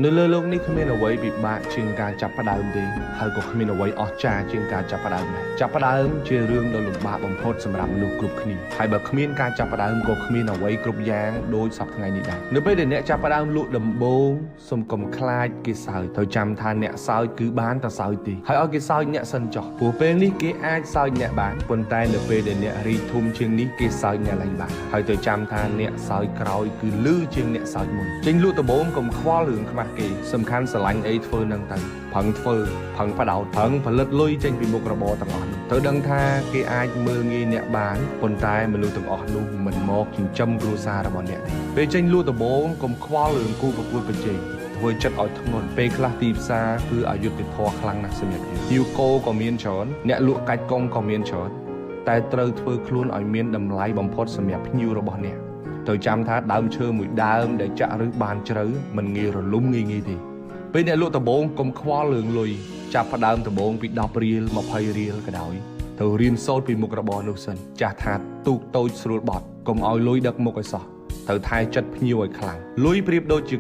នៅលើโลกនេះគ្មានអ្វីពិបាកជាងការចាប់ផ្ដើមទេហើយក៏គ្មានអ្វីអស្ចារ្យជាងការចាប់ផ្ដើមដែរចាប់ផ្ដើមជារឿងដ៏លំបាកបំផុតសម្រាប់មនុស្សគ្រប់គ្នាហើយបើគ្មានការចាប់ផ្ដើមក៏គ្មានអ្វីគ្រប់យ៉ាងដូចសពថ្ងៃនេះដែរនៅពេលដែលអ្នកចាប់ផ្ដើមលក់ដំបូងសូមកុំខ្លាចគេសើចត្រូវចាំថាអ្នកសើចគឺបានតែសើចទេហើយឲ្យគេសើចអ្នកសិនចុះព្រោះពេលនេះគេអាចសើចអ្នកបានប៉ុន្តែនៅពេលដែលអ្នករីកធំជាងនេះគេសើចអ្នកឡើងបានហើយត្រូវចាំថាអ្នកសើចក្រោយគឺលឺជាងអ្នកសើចមុនចេញលក់ដំបូងកុំខ្វល់រឿងខ្មាស់គេសំខាន់ស្រឡាញ់អីធ្វើនឹងទៅផឹងធ្វើផឹងបដោតផឹងផលិតលុយចេញពីមុខរបរទាំងអស់នោះត្រូវដឹងថាគេអាចមើលងាយអ្នកបានប៉ុន្តែមនុស្សទាំងអស់នោះមិនមកចិញ្ចឹមគ្រួសាររបស់អ្នកទេពេលចេញលក់ដំបូងកុំខ្វល់រឿងគូប្រកួតប្រជែងធ្វើចិត្តឲ្យធ្ងន់ពេលខ្លះទីផ្សារគឺអយុត្តិធម៌ខ្លាំងណាស់សម្រាប់យើងយូកូក៏មានច្រើនអ្នកលក់កាច់កងក៏មានច្រើនតែត្រូវធ្វើខ្លួនឲ្យមានតម្លៃបំផុតសម្រាប់ភ្ញៀវរបស់អ្នកត្រូវចាំថាដើមឈើមួយដើមដែលចាក់ឫសបានជ្រៅមិនងាយរលំងាយទេពេលអ្នកលក់ដំបូងកុំខ្វល់រឿងលុយចាប់ផ្ដើមដំបូងពី10រៀល20រៀលក៏ដោយត្រូវរៀនសូត្រពីមុខរបរនោះសិនចាស់ថាទូកតូចស្រួលបត់កុំឲ្យលុយដឹកមុខឲ្យសោះត្រូវថែចិត្តភ្ញៀវឲ្យខ្លាំងលុយប្រៀបដូចជា